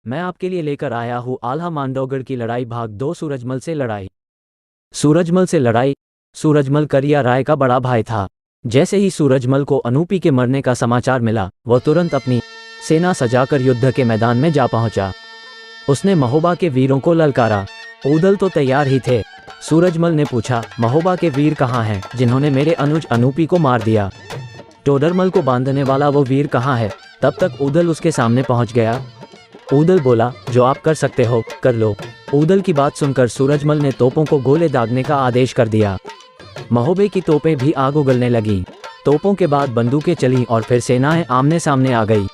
मैं आपके लिए लेकर आया हूँ आल्हा मांडवगढ़ की लड़ाई भाग 2 सूरजमल से लड़ाई। सूरजमल से लड़ाई। सूरजमल करिया राय का बड़ा भाई था। जैसे ही सूरजमल को अनूपी के मरने का समाचार मिला, वह तुरंत अपनी सेना सजाकर युद्ध के मैदान में जा पहुंचा। उसने महोबा के वीरों को ललकारा। ऊदल तो तैयार ही थे। सूरजमल ने पूछा, महोबा के वीर कहाँ हैं जिन्होंने मेरे अनुज अनूपी को मार दिया? टोडरमल को बांधने वाला वो वीर कहाँ है? तब तक ऊदल उसके सामने पहुंच गया। ऊदल बोला, जो आप कर सकते हो कर लो। ऊदल की बात सुनकर सूरजमल ने तोपों को गोले दागने का आदेश कर दिया। महोबे की तोपें भी आग उगलने लगी। तोपों के बाद बंदूकें चली और फिर सेनाएं आमने सामने आ गई।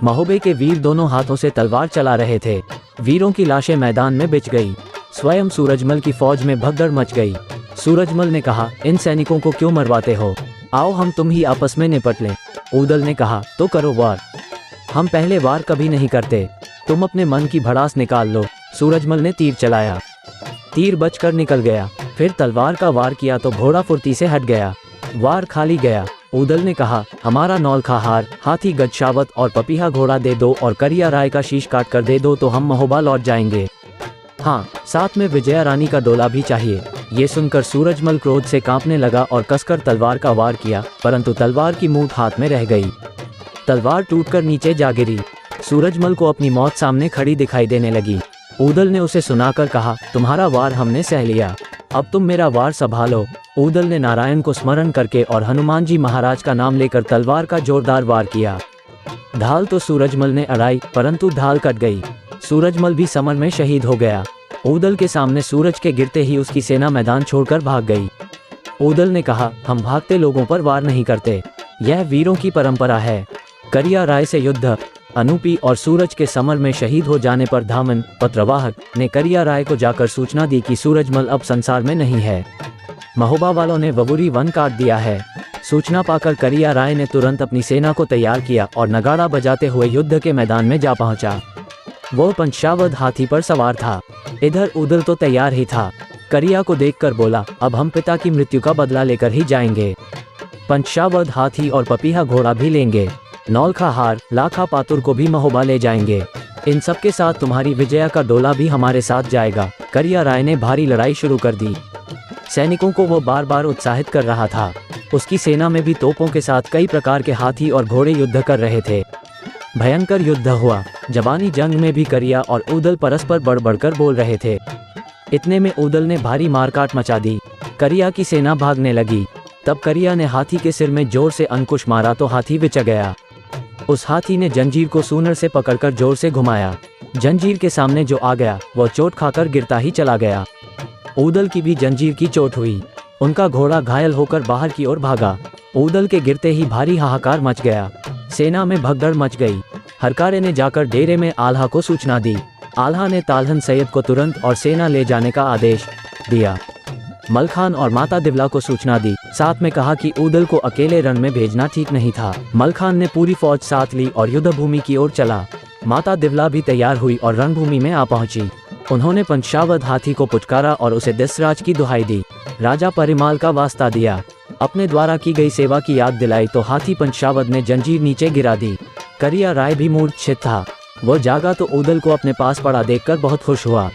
महोबे के वीर दोनों हाथों से तलवार चला रहे थे। वीरों की लाशें मैदान में बिछ गई। स्वयं सूरजमल की फौज में भगदड़ मच गई। सूरजमल ने कहा, इन सैनिकों को क्यों मरवाते हो? आओ हम तुम ही आपस में निपट लें। ऊदल ने कहा, तो करो वार। हम पहले वार कभी नहीं करते, तुम अपने मन की भड़ास निकाल लो। सूरजमल ने तीर चलाया। तीर बचकर निकल गया। फिर तलवार का वार किया तो घोड़ा फुर्ती से हट गया। वार खाली गया। ऊदल ने कहा, हमारा नौलखा हार, हाथी गजशावत और पपीहा घोड़ा दे दो और करिया राय का शीश काट कर दे दो तो हम महोबा लौट जाएंगे। हाँ, साथ में विजया रानी का डोला भी चाहिए। ये सुनकर सूरजमल क्रोध से कांपने लगा और कसकर तलवार का वार किया, परंतु तलवार की मूठ हाथ में रह गई। तलवार टूटकर नीचे जा गिरी। सूरजमल को अपनी मौत सामने खड़ी दिखाई देने लगी। ऊदल ने उसे सुनाकर कहा, तुम्हारा वार हमने सह लिया, अब तुम मेरा वार संभालो। ऊदल ने नारायण को स्मरण करके और हनुमान जी महाराज का नाम लेकर तलवार का जोरदार वार किया। ढाल तो सूरजमल ने अड़ाई, परंतु ढाल कट गई। सूरजमल भी समर में शहीद हो गया। ऊदल के सामने सूरज के गिरते ही उसकी सेना मैदान छोड़कर भाग गई। ऊदल ने कहा, हम भागते लोगों पर वार नहीं करते, यह वीरों की परंपरा है। करिया राय से युद्ध। अनूपी और सूरज के समर में शहीद हो जाने पर धामन पत्रवाहक ने करिया राय को जाकर सूचना दी कि सूरजमल अब संसार में नहीं है। महोबा वालों ने वबूरी वन काट दिया है। सूचना पाकर करिया राय ने तुरंत अपनी सेना को तैयार किया और नगाड़ा बजाते हुए युद्ध के मैदान में जा पहुंचा। वो पंचावद हाथी पर सवार था। इधर ऊदल तो तैयार ही था। करिया को देखकर बोला, अब हम पिता की मृत्यु का बदला लेकर ही जाएंगे। पंचावद हाथी और पपीहा घोड़ा भी लेंगे। नौलखा हार, लाखा पातुर को भी महोबा ले जाएंगे। इन सब के साथ तुम्हारी विजया का डोला भी हमारे साथ जाएगा। करिया राय ने भारी लड़ाई शुरू कर दी। सैनिकों को वो बार बार उत्साहित कर रहा था। उसकी सेना में भी तोपों के साथ कई प्रकार के हाथी और घोड़े युद्ध कर रहे थे। भयंकर युद्ध हुआ। जवानी जंग में भी करिया और ऊदल परस्पर बढ़ बढ़कर बोल रहे थे। इतने में ऊदल ने भारी मारकाट मचा दी। करिया की सेना भागने लगी। तब करिया ने हाथी के सिर में जोर से अंकुश मारा तो हाथी बिच गया। उस हाथी ने जंजीर को सूनर से पकड़कर जोर से घुमाया। जंजीर के सामने जो आ गया वह चोट खाकर गिरता ही चला गया। ऊदल की भी जंजीर की चोट हुई। उनका घोड़ा घायल होकर बाहर की ओर भागा। ऊदल के गिरते ही भारी हाहाकार मच गया। सेना में भगदड़ मच गई। हरकारे ने जाकर डेरे में आल्हा को सूचना दी। आल्हा ने तालहन सैयद को तुरंत और सेना ले जाने का आदेश दिया। मलखान और माता दिवला को सूचना दी। साथ में कहा कि ऊदल को अकेले रण में भेजना ठीक नहीं था। मलखान ने पूरी फौज साथ ली और युद्ध भूमि की ओर चला। माता दिवला भी तैयार हुई और रणभूमि में आ पहुंची। उन्होंने पंचावद हाथी को पुचकारा और उसे दशराज की दुहाई दी। राजा परिमाल का वास्ता दिया। अपने द्वारा की गई सेवा की याद दिलाई तो हाथी पंचावद ने जंजीर नीचे गिरा दी। करिया राय भी मूर्छित था। वो जागा तो ऊदल को अपने पास पड़ा देखकर बहुत खुश हुआ।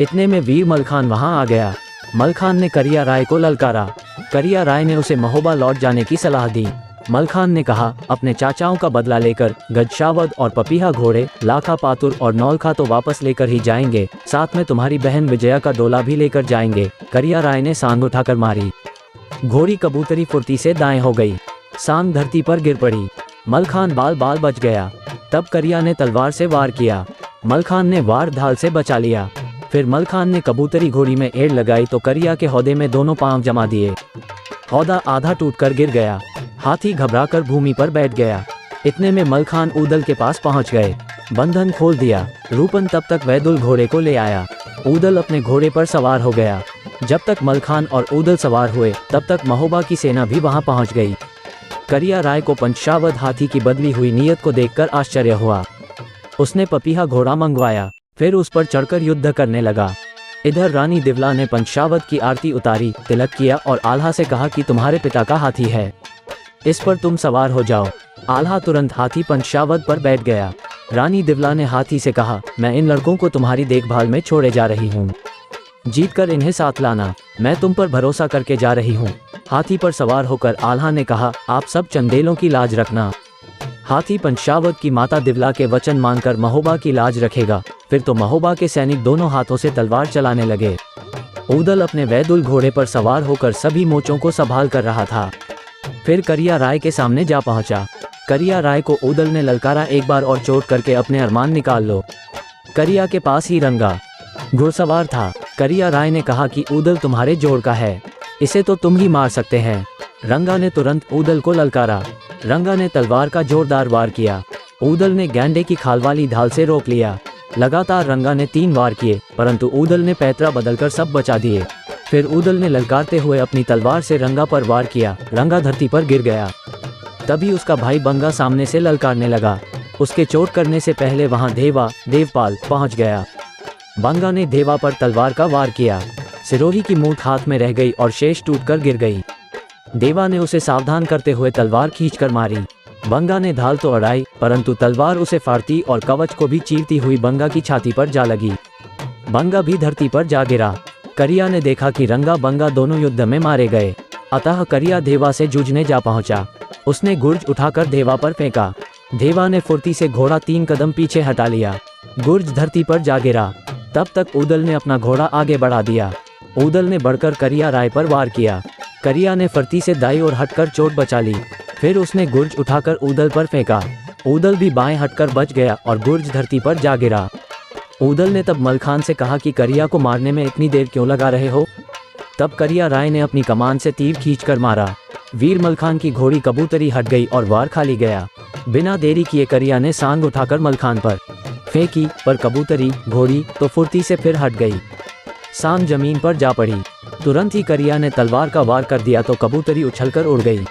इतने में वीर मलखान वहां आ गया। मलखान ने करिया राय को ललकारा। करिया राय ने उसे महोबा लौट जाने की सलाह दी। मलखान ने कहा, अपने चाचाओं का बदला लेकर गजशावद और पपीहा घोड़े, लाखा पातुर और नौलखा तो वापस लेकर ही जाएंगे, साथ में तुम्हारी बहन विजया का डोला भी लेकर जाएंगे। करिया राय ने सांग उठाकर मारी। घोड़ी कबूतरी फुर्ती से दाएं हो गई। सांग धरती पर गिर पड़ी। मलखान बाल बाल बच गया। तब करिया ने तलवार से वार किया। मलखान ने वार ढाल से बचा लिया। फिर मलखान ने कबूतरी घोड़ी में एड़ लगाई तो करिया के हौदे में दोनों पांव जमा दिए। हौदा आधा टूटकर गिर गया। हाथी घबराकर भूमि पर बैठ गया। इतने में मलखान ऊदल के पास पहुंच गए। बंधन खोल दिया। रूपन तब तक वैदुल घोड़े को ले आया। ऊदल अपने घोड़े पर सवार हो गया। जब तक मलखान और ऊदल सवार हुए तब तक महोबा की सेना भी वहां पहुंच गई। करिया राय को पंचावद हाथी की बदली हुई नीयत को देखकर आश्चर्य हुआ। उसने पपीहा घोड़ा मंगवाया। फिर उस पर चढ़कर युद्ध करने लगा। इधर रानी दिवला ने पंचावद की आरती उतारी, तिलक किया और आल्हा से कहा कि तुम्हारे पिता का हाथी है, इस पर तुम सवार हो जाओ। आल्हा तुरंत हाथी पंचावद पर बैठ गया। रानी दिवला ने हाथी से कहा, मैं इन लड़कों को तुम्हारी देखभाल में छोड़े जा रही हूँ, जीत कर इन्हें साथ लाना, मैं तुम पर भरोसा करके जा रही हूँ। हाथी पर सवार होकर आल्हा ने कहा, आप सब चंदेलों की लाज रखना। हाथी पंचावत की माता दिवला के वचन मानकर महोबा की लाज रखेगा। फिर तो महोबा के सैनिक दोनों हाथों से तलवार चलाने लगे। ऊदल अपने वैदुल घोड़े पर सवार होकर सभी मोर्चों को संभाल कर रहा था। फिर करिया राय के सामने जा पहुंचा। करिया राय को ऊदल ने ललकारा, एक बार और चोट करके अपने अरमान निकाल लो। करिया के पास ही रंगा घुड़सवार था। करिया राय ने कहा कि ऊदल तुम्हारे जोड़ का है, इसे तो तुम ही मार सकते हैं। रंगा ने तुरंत ऊदल को ललकारा। रंगा ने तलवार का जोरदार वार किया। ऊदल ने गैंडे की खाल वाली ढाल से रोक लिया। लगातार रंगा ने 3 वार किए, परंतु ऊदल ने पैतरा बदलकर सब बचा दिए। फिर ऊदल ने ललकारते हुए अपनी तलवार से रंगा पर वार किया। रंगा धरती पर गिर गया। तभी उसका भाई बंगा सामने से ललकारने लगा। उसके चोट करने से पहले वहां देवपाल पहुंच गया। बंगा ने देवा पर तलवार का वार किया। सिरोही की मूठ हाथ में रह गई और शेष टूटकर गिर गई। देवा ने उसे सावधान करते हुए तलवार खींचकर मारी। बंगा ने ढाल तो अड़ाई, परंतु तलवार उसे फाड़ती और कवच को भी चीरती हुई बंगा की छाती पर जा लगी। बंगा भी धरती पर जा गिरा। करिया ने देखा कि रंगा बंगा दोनों युद्ध में मारे गए, अतः करिया देवा से जूझने जा पहुंचा। उसने गुर्ज उठाकर देवा पर फेंका। देवा ने फुर्ती से घोड़ा 3 कदम पीछे हटा लिया। गुर्ज धरती पर जा गिरा। तब तक ऊदल ने अपना घोड़ा आगे बढ़ा दिया। ऊदल ने बढ़कर करिया राय पर वार किया। करिया ने फुर्ती से दाईं ओर हटकर चोट बचा ली। फिर उसने गुर्ज उठाकर ऊदल पर फेंका। ऊदल भी बाएं हटकर बच गया और गुर्ज धरती पर जा गिरा। ऊदल ने तब मलखान से कहा कि करिया को मारने में इतनी देर क्यों लगा रहे हो। तब करिया राय ने अपनी कमान से तीर खींचकर मारा। वीर मलखान की घोड़ी कबूतरी हट गई और वार खाली गया। बिना देरी किए करिया ने सांग उठाकर मलखान पर फेंकी, पर कबूतरी घोड़ी तो फुर्ती से फिर हट गई। सांग जमीन पर जा पड़ी। तुरंत ही करिया ने तलवार का वार कर दिया तो कबूतरी उछलकर उड़ गई।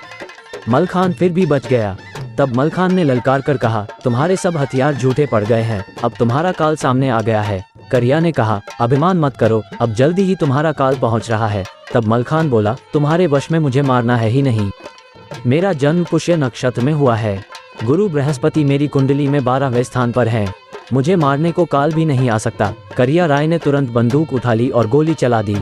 मलखान फिर भी बच गया। तब मलखान ने ललकार कर कहा, तुम्हारे सब हथियार झूठे पड़ गए हैं, अब तुम्हारा काल सामने आ गया है। करिया ने कहा, अभिमान मत करो, अब जल्दी ही तुम्हारा काल पहुंच रहा है। तब मलखान बोला, तुम्हारे वश में मुझे मारना है ही नहीं। मेरा जन्म पुष्य नक्षत्र में हुआ है। गुरु बृहस्पति मेरी कुंडली में 12वें स्थान पर है। मुझे मारने को काल भी नहीं आ सकता। करिया राय ने तुरंत बंदूक उठा ली और गोली चला दी।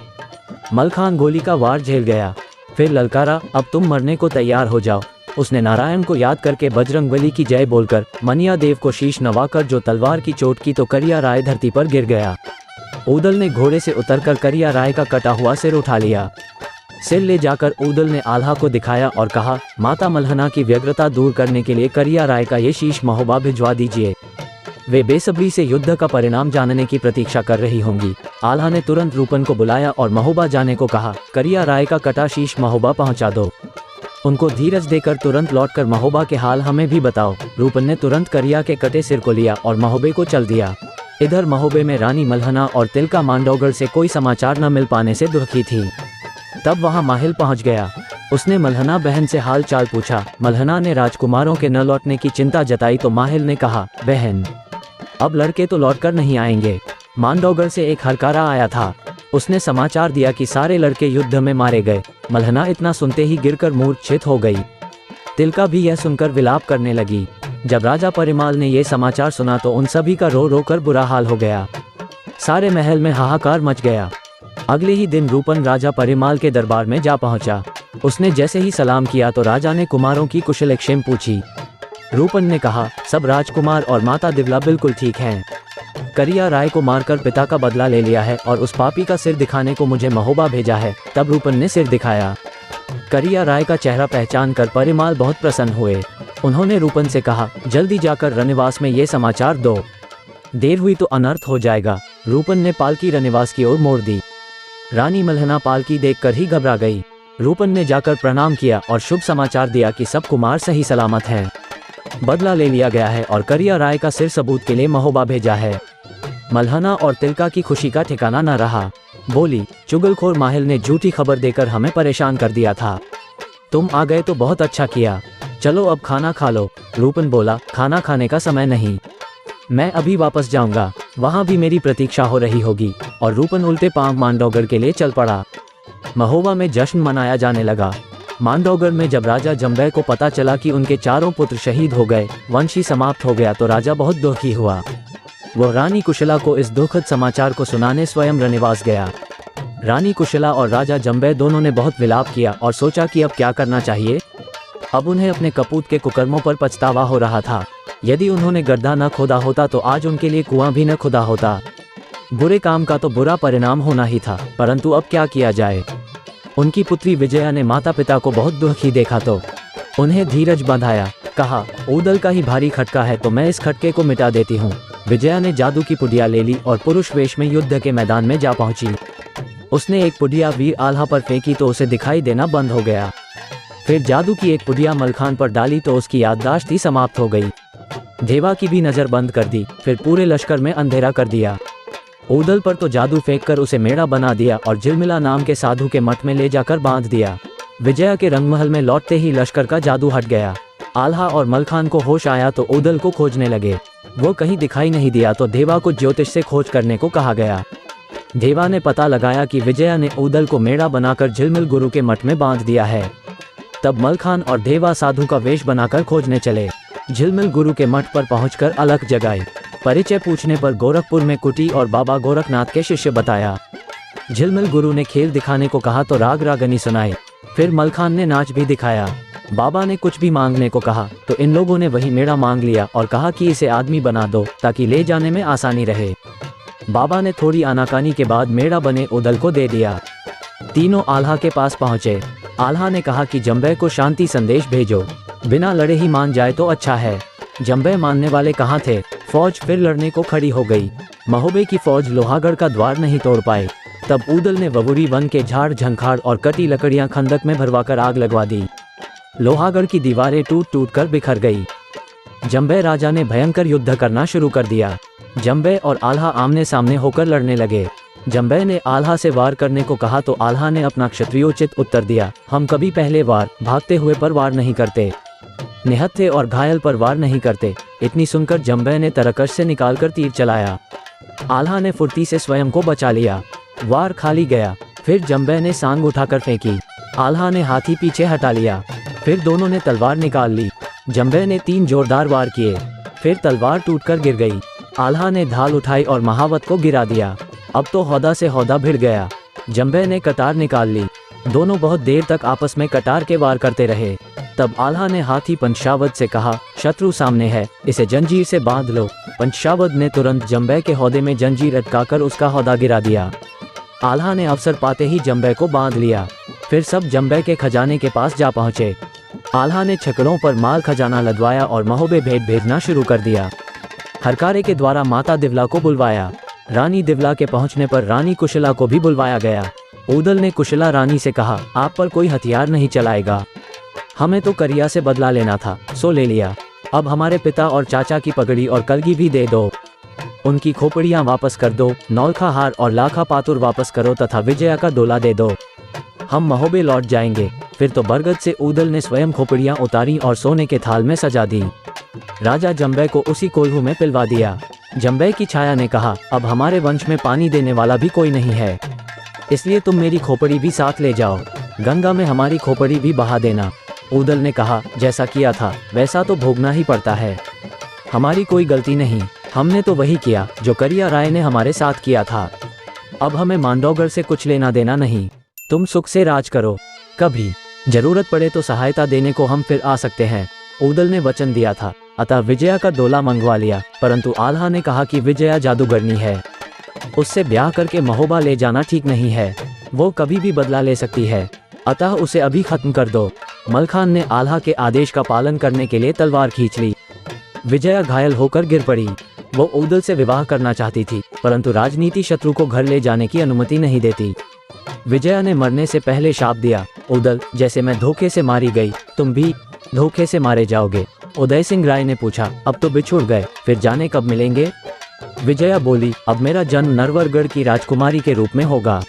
मलखान गोली का वार झेल गया। फिर ललकारा, अब तुम मरने को तैयार हो जाओ। उसने नारायण को याद करके बजरंगबली की जय बोलकर मनिया देव को शीश नवाकर जो तलवार की चोट की तो करिया राय धरती पर गिर गया। ऊदल ने घोड़े से उतरकर करिया राय का कटा हुआ सिर उठा लिया। सिर ले जाकर ऊदल ने आल्हा को दिखाया और कहा, माता मल्हना की व्यग्रता दूर करने के लिए करिया राय का ये शीश महोबा भिजवा दीजिए। वे बेसब्री से युद्ध का परिणाम जानने की प्रतीक्षा कर रही होंगी। आल्हा ने तुरंत रूपन को बुलाया और महोबा जाने को कहा। करिया राय का कटा शीश महोबा पहुंचा दो। उनको धीरज देकर तुरंत लौटकर महोबा के हाल हमें भी बताओ। रूपन ने तुरंत करिया के कटे सिर को लिया और महोबे को चल दिया। इधर महोबे में रानी मल्हना और तिलका मांडोगढ़ से कोई समाचार न मिल पाने से दुखी थी। तब वहां माहिल पहुंच गया। उसने मल्हना बहन से हाल चाल पूछा। मल्हना ने राजकुमारों के न लौटने की चिंता जताई तो माहिल ने कहा, बहन, अब लड़के तो लौटकर नहीं आएंगे। मांडोगढ़ से एक हरकारा आया था। उसने समाचार दिया कि सारे लड़के युद्ध में मारे गए। मल्हना इतना सुनते ही गिरकर मूर्छित हो गई। तिलका भी यह सुनकर विलाप करने लगी। जब राजा परिमाल ने यह समाचार सुना तो उन सभी का रो रो कर बुरा हाल हो गया। सारे महल में हाहाकार मच गया। अगले ही दिन रूपन राजा परिमाल के दरबार में जा पहुंचा। उसने जैसे ही सलाम किया तो राजा ने कुमारों की कुशलक्षेम पूछी। रूपन ने कहा, सब राजकुमार और माता दिवला बिल्कुल ठीक हैं। करिया राय को मारकर पिता का बदला ले लिया है और उस पापी का सिर दिखाने को मुझे महोबा भेजा है। तब रूपन ने सिर दिखाया। करिया राय का चेहरा पहचान कर परिमाल बहुत प्रसन्न हुए। उन्होंने रूपन से कहा, जल्दी जाकर रनिवास में ये समाचार दो, देर हुई तो अनर्थ हो जाएगा। रूपन ने पालकी रनिवास की ओर मोड़ दी। रानी मल्हना पालकी देखकर ही घबरा गई। रूपन ने जाकर प्रणाम किया और शुभ समाचार दिया कि सब कुमार सही सलामत हैं। बदला ले लिया गया है और करिया राय का सिर सबूत के लिए महोबा भेजा है। मल्हना और तिलका की खुशी का ठिकाना न रहा। बोली, चुगलखोर माहिल ने झूठी खबर देकर हमें परेशान कर दिया था। तुम आ गए तो बहुत अच्छा किया। चलो अब खाना खा लो। रूपन बोला, खाना खाने का समय नहीं, मैं अभी वापस जाऊंगा, वहां भी मेरी प्रतीक्षा हो रही होगी। और रूपन उल्टे पांव मांडोगढ़ के लिए चल पड़ा। महोबा में जश्न मनाया जाने लगा। मांडोगर में जब राजा जंबे को पता चला कि उनके चारों पुत्र शहीद हो गए, वंश ही समाप्त हो गया, तो राजा बहुत दुखी हुआ। वह रानी कुशला को इस दुखद समाचार को सुनाने स्वयं रनिवास गया। रानी कुशला और राजा जंबे दोनों ने बहुत विलाप किया और सोचा कि अब क्या करना चाहिए। अब उन्हें अपने कपूत के कुकर्मों पर पछतावा हो रहा था। यदि उन्होंने गड्ढा न खोदा होता तो आज उनके लिए कुआं भी न खुदा होता। बुरे काम का तो बुरा परिणाम होना ही था, परंतु अब क्या किया जाए। उनकी पुत्री विजया ने माता पिता को बहुत दुखी देखा तो उन्हें धीरज बंधाया। कहा, ऊदल का ही भारी खटका है तो मैं इस खटके को मिटा देती हूँ। विजया ने जादू की पुड़िया ले ली और पुरुष वेश में युद्ध के मैदान में जा पहुंची। उसने एक पुड़िया वीर आल्हा पर फेंकी तो उसे दिखाई देना बंद हो गया। फिर जादू की एक पुड़िया मलखान पर डाली तो उसकी याददाश्त ही समाप्त हो गई। देवा की भी नजर बंद कर दी, फिर पूरे लश्कर में अंधेरा कर दिया। ऊदल पर तो जादू फेंककर उसे मेढ़ा बना दिया और झिलमिला नाम के साधु के मठ में ले जाकर बांध दिया। विजया के रंगमहल में लौटते ही लश्कर का जादू हट गया। आल्हा और मलखान को होश आया तो ऊदल को खोजने लगे। वो कहीं दिखाई नहीं दिया तो देवा को ज्योतिष से खोज करने को कहा गया। देवा ने पता लगाया कि विजया ने ऊदल को मेढ़ा बनाकर झिलमिल गुरु के मठ में बांध दिया है। तब मलखान और देवा साधु का वेश बनाकर खोजने चले। झिलमिल गुरु के मठ पर पहुंचकर अलख जगाई। परिचय पूछने पर गोरखपुर में कुटी और बाबा गोरखनाथ के शिष्य बताया। झिलमिल गुरु ने खेल दिखाने को कहा तो राग रागनी सुनाए। फिर मलखान ने नाच भी दिखाया। बाबा ने कुछ भी मांगने को कहा तो इन लोगों ने वही मेढ़ा मांग लिया और कहा कि इसे आदमी बना दो ताकि ले जाने में आसानी रहे। बाबा ने थोड़ी आनाकानी के बाद मेढ़ा बने ऊदल को दे दिया। तीनों आल्हा के पास पहुंचे। आल्हा ने कहा कि जंबे को शांति संदेश भेजो, बिना लड़े ही मान जाए तो अच्छा है। जंबे मानने वाले कहाँ थे। फौज फिर लड़ने को खड़ी हो गई। महोबे की फौज लोहागढ़ का द्वार नहीं तोड़ पाए। तब ऊदल ने ववुरी वन के झाड़ झंखाड़ और कटी लकड़ियां खंदक में भरवाकर आग लगवा दी। लोहागढ़ की दीवारें टूट टूट कर बिखर गई। जंबे राजा ने भयंकर युद्ध करना शुरू कर दिया। जंबे और आल्हा आमने सामने होकर लड़ने लगे। जंबे ने आल्हा से वार करने को कहा तो आल्हा ने अपना क्षत्रियोचित उत्तर दिया, हम कभी पहले वार भागते हुए पर वार नहीं करते, निहत्थे और घायल पर वार नहीं करते। इतनी सुनकर जंबे ने तरकश से निकालकर तीर चलाया। आल्हा ने फुर्ती से स्वयं को बचा लिया। वार खाली गया। फिर जंबे ने सांग उठाकर फेंकी। आल्हा ने हाथी पीछे हटा लिया। फिर दोनों ने तलवार निकाल ली। जंबे ने 3 जोरदार वार किए। फिर तलवार टूटकर गिर गई। आल्हा ने ढाल उठाई और महावत को गिरा दिया। अब तो हौदा से हौदा भिड़ गया। जंबे ने कटार निकाल ली। दोनों बहुत देर तक आपस में कटार के वार करते रहे। तब आल्हा ने हाथी पंचावत से कहा, शत्रु सामने है, इसे जंजीर से बांध लो। पंचावत ने तुरंत जंबे के हौदे में जंजीर अटकाकर उसका हौदा गिरा दिया। आल्हा ने अवसर पाते ही जंबे को बांध लिया। फिर सब जंबे के खजाने के पास जा पहुंचे। आल्हा ने छकड़ों पर माल खजाना लदवाया और महोबे भेंट भेजना शुरू कर दिया। हरकारे के द्वारा माता दिवला को बुलवाया। रानी दिवला के पहुंचने पर रानी कुशला को भी बुलवाया गया। ऊदल ने कुशला रानी से कहा, आप पर कोई हथियार नहीं चलाएगा। हमें तो करिया से बदला लेना था, सो ले लिया। अब हमारे पिता और चाचा की पगड़ी और कलगी भी दे दो। उनकी खोपड़ियां वापस कर दो। नौलखा हार और लाखा पातुर वापस करो तथा विजया का डोला दे दो। हम महोबे लौट जाएंगे। फिर तो बरगद से ऊदल ने स्वयं खोपड़ियां उतारी और सोने के थाल में सजा दी। राजा जंबे को उसी कोल्हू में पिलवा दिया। जंबे की छाया ने कहा, अब हमारे वंश में पानी देने वाला भी कोई नहीं है, इसलिए तुम मेरी खोपड़ी भी साथ ले जाओ। गंगा में हमारी खोपड़ी भी बहा देना। ऊदल ने कहा, जैसा किया था वैसा तो भोगना ही पड़ता है। हमारी कोई गलती नहीं, हमने तो वही किया जो करिया राय ने हमारे साथ किया था। अब हमें मांडोगर से कुछ लेना देना नहीं। तुम सुख से राज करो। कभी जरूरत पड़े तो सहायता देने को हम फिर आ सकते हैं। ऊदल ने वचन दिया था, अतः विजया का डोला मंगवा लिया। परंतु आल्हा ने कहा कि विजया जादूगरनी है, उससे ब्याह करके महोबा ले जाना ठीक नहीं है। वो कभी भी बदला ले सकती है, अतः उसे अभी खत्म कर दो। मलखान ने आल्हा के आदेश का पालन करने के लिए तलवार खींच ली। विजया घायल होकर गिर पड़ी। वो ऊदल से विवाह करना चाहती थी, परंतु राजनीति शत्रु को घर ले जाने की अनुमति नहीं देती। विजया ने मरने से पहले शाप दिया, ऊदल, जैसे मैं धोखे से मारी गई, तुम भी धोखे से मारे जाओगे। उदय सिंह राय ने पूछा, अब तो बिछुड़ गए, फिर जाने कब मिलेंगे? विजया बोली, अब मेरा जन्म नरवरगढ़ की राजकुमारी के रूप में होगा।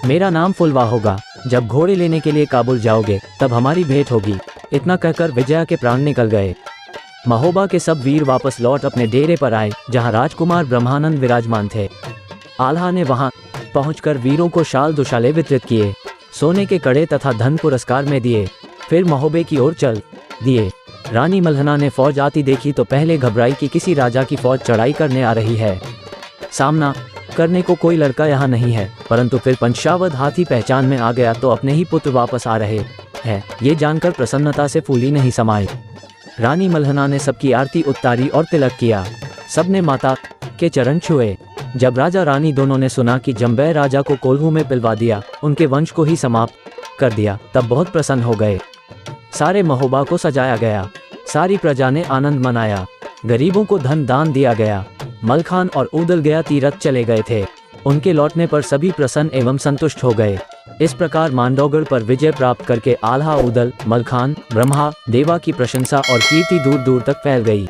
मेरा नाम फुलवा होगा। जब घोड़े लेने के लिए काबुल जाओगे तब हमारी भेंट होगी। इतना कहकर विजया के प्राण निकल गए। महोबा के सब वीर वापस लौट अपने डेरे पर आए, जहां राजकुमार ब्रह्मानंद विराजमान थे। आल्हा ने वहां पहुंचकर वीरों को शाल दुशाले वितरित किए। सोने के कड़े तथा धन पुरस्कार में दिए। फिर महोबे की ओर चल दिए। रानी मल्हना ने फौज आती देखी तो पहले घबराई कि किसी राजा की फौज चढ़ाई करने आ रही है। सामना करने को कोई लड़का यहाँ नहीं है, परंतु फिर पंचावद हाथी पहचान में आ गया तो अपने ही पुत्र वापस आ रहे हैं, ये जानकर प्रसन्नता से फूली नहीं समाई। रानी मल्हना ने सबकी आरती उतारी और तिलक किया। सबने माता के चरण छुए। जब राजा रानी दोनों ने सुना कि जम्बै राजा को कोल्हू में पिलवा दिया, उनके वंश को ही समाप्त कर दिया, तब बहुत प्रसन्न हो गए। सारे महोबा को सजाया गया। सारी प्रजा ने आनंद मनाया। गरीबों को धन दान दिया गया। मलखान और ऊदल गया तीरथ चले गए थे। उनके लौटने पर सभी प्रसन्न एवं संतुष्ट हो गए। इस प्रकार मांडवगढ़ पर विजय प्राप्त करके आल्हा, ऊदल, मलखान, ब्रह्मा, देवा की प्रशंसा और कीर्ति दूर दूर तक फैल गई।